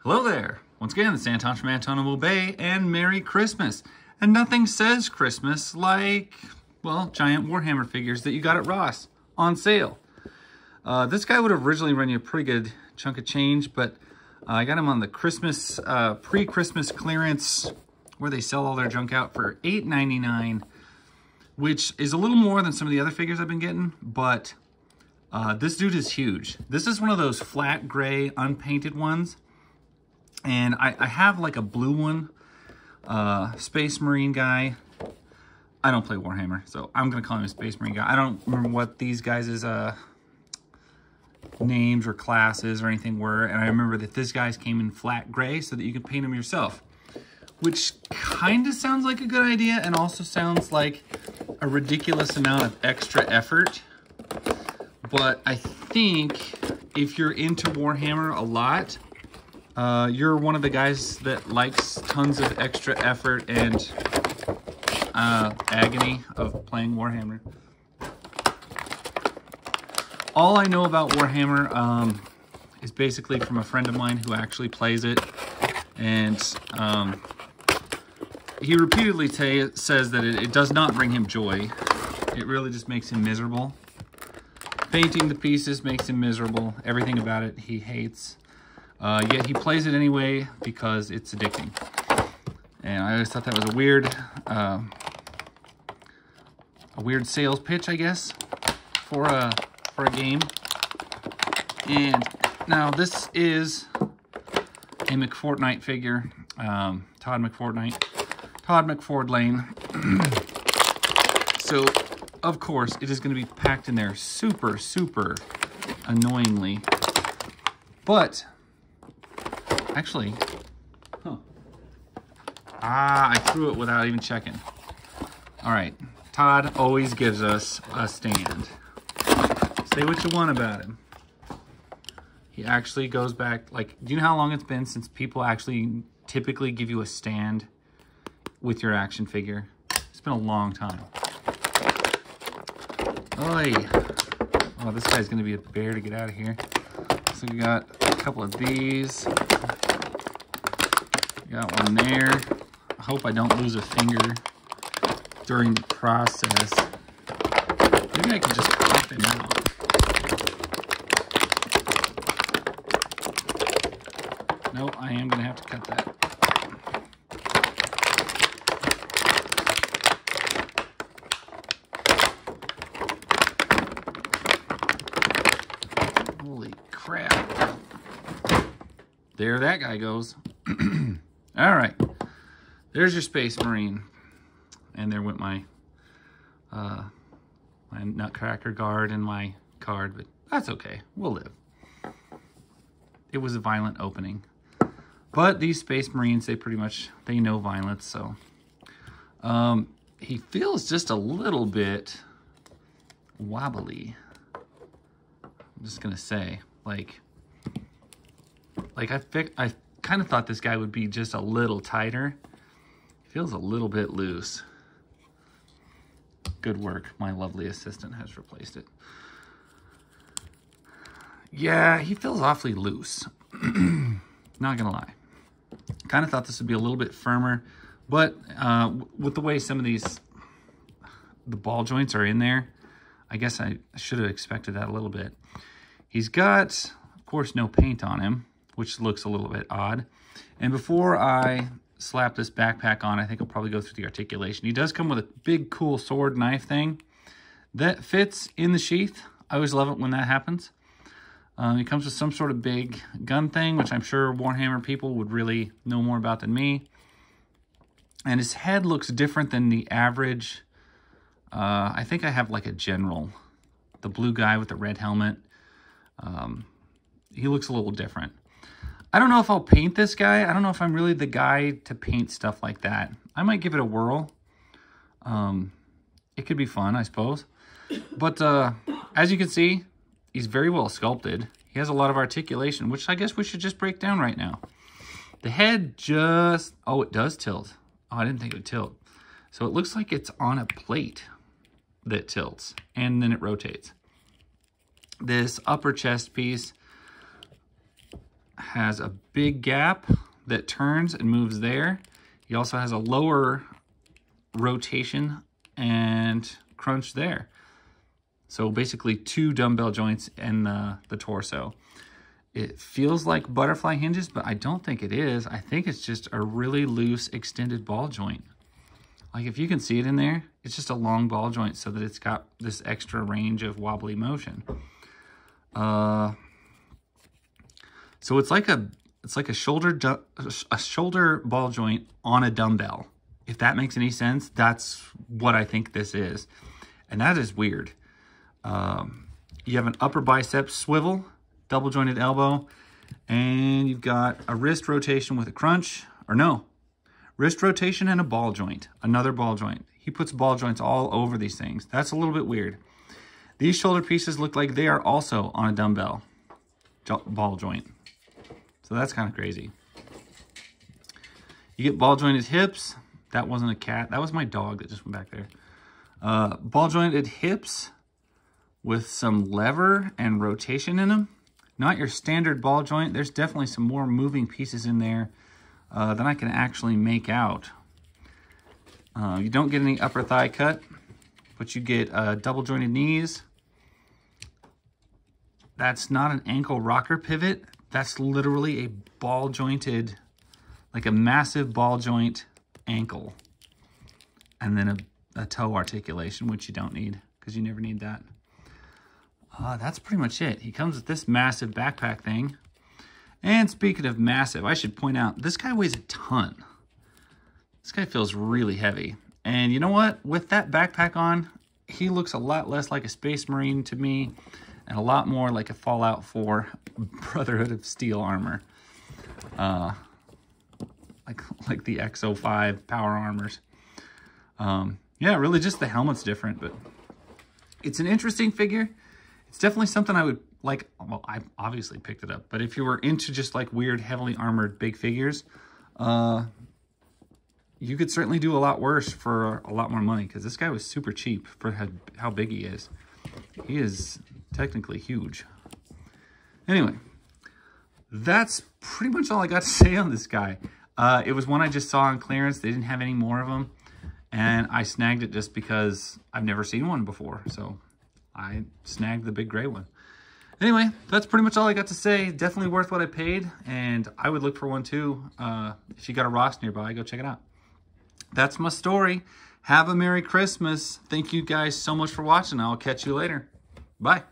Hello there. Once again, it's Anton from Anton and Will Bay, and Merry Christmas. And nothing says Christmas like, well, giant Warhammer figures that you got at Ross on sale. This guy would have originally run you a pretty good chunk of change, but I got him on the Christmas, pre-Christmas clearance where they sell all their junk out for $8.99, which is a little more than some of the other figures I've been getting, but this dude is huge. This is one of those flat gray unpainted ones. And I have like a blue one, Space Marine guy. I don't play Warhammer, so I'm going to call him a Space Marine guy. I don't remember what these guys' names or classes or anything were. And I remember that this guy's came in flat gray so that you could paint them yourself. Which kind of sounds like a good idea and also sounds like a ridiculous amount of extra effort. But I think if you're into Warhammer a lot, you're one of the guys that likes tons of extra effort and agony of playing Warhammer. All I know about Warhammer is basically from a friend of mine who actually plays it. And he repeatedly says that it does not bring him joy. It really just makes him miserable. Painting the pieces makes him miserable. Everything about it he hates. Yet he plays it anyway because it's addicting. And I always thought that was a weird sales pitch, I guess, for a game. And now this is a Mcfarlane figure, Todd Mcfarlane. So, of course, it is going to be packed in there super, super annoyingly. But actually, I threw it without even checking. All right, Todd always gives us a stand. Say what you want about him. He actually goes back, like, do you know how long it's been since people actually typically give you a stand with your action figure? It's been a long time. Oy. Oh, this guy's gonna be a bear to get out of here. So we got a couple of these. Got one there. I hope I don't lose a finger during the process. Maybe I can just pop him out. Nope, I am going to have to cut that. Holy crap. There that guy goes. All right, there's your Space Marine, and there went my my Nutcracker guard and my card, but that's okay. We'll live. It was a violent opening, but these Space Marines, they know violence, so he feels just a little bit wobbly. I'm just gonna say, like I kind of thought this guy would be just a little tighter. He feels a little bit loose. Good work. My lovely assistant has replaced it. Yeah, he feels awfully loose. Not gonna lie. Kind of thought this would be a little bit firmer, but with the way some of the ball joints are in there, I guess I should have expected that a little bit. He's got, of course, no paint on him, which looks a little bit odd. And before I slap this backpack on, I think I'll probably go through the articulation. He does come with a big, cool sword knife thing that fits in the sheath. I always love it when that happens. He comes with some sort of big gun thing, which I'm sure Warhammer people would really know more about than me. And his head looks different than the average. I think I have like a general, the blue guy with the red helmet. He looks a little different. I don't know if I'll paint this guy. I don't know if I'm really the guy to paint stuff like that. I might give it a whirl. It could be fun, I suppose. But as you can see, he's very well sculpted. He has a lot of articulation, which I guess we should just break down right now. The head just... Oh, it does tilt. Oh, I didn't think it would tilt. So it looks like it's on a plate that tilts, and then it rotates. This upper chest piece has a big gap that turns and moves there. He also has a lower rotation and crunch there. So basically 2 dumbbell joints in the torso. It feels like butterfly hinges, but I don't think it is. I think it's just a really loose extended ball joint. Like if you can see it in there, it's just a long ball joint so that it's got this extra range of wobbly motion. So it's like a shoulder ball joint on a dumbbell. If that makes any sense, that's what I think this is. And that is weird. You have an upper bicep swivel, double jointed elbow, and you've got a wrist rotation with a crunch, or no, wrist rotation and a ball joint, another ball joint. He puts ball joints all over these things. That's a little bit weird. These shoulder pieces look like they are also on a dumbbell ball joint. So that's kind of crazy. You get ball jointed hips. That wasn't a cat. That was my dog that just went back there. Ball jointed hips with some lever and rotation in them. Not your standard ball joint. There's definitely some more moving pieces in there than I can actually make out. You don't get any upper thigh cut, but you get double jointed knees. That's not an ankle rocker pivot. That's literally a ball jointed, like a massive ball joint ankle. And then a toe articulation, which you don't need because you never need that. That's pretty much it. He comes with this massive backpack thing. And speaking of massive, I should point out, this guy weighs a ton. This guy feels really heavy. And you know what? With that backpack on, he looks a lot less like a Space Marine to me and a lot more like a Fallout 4 Brotherhood of Steel armor. Like the X05 power armors. Yeah, really just the helmet's different, but it's an interesting figure. It's definitely something I would like. Well, I obviously picked it up, but if you were into just like weird, heavily armored big figures, you could certainly do a lot worse for a lot more money, because this guy was super cheap for how big he is. He is technically huge. Anyway, that's pretty much all I got to say on this guy. It was one I just saw on clearance. They didn't have any more of them, and I snagged it just because I've never seen one before, so I snagged the big gray one. Anyway, that's pretty much all I got to say. Definitely worth what I paid, and I would look for one too. If you got a Ross nearby, go check it out. That's my story. Have a Merry Christmas. Thank you guys so much for watching. I'll catch you later. Bye.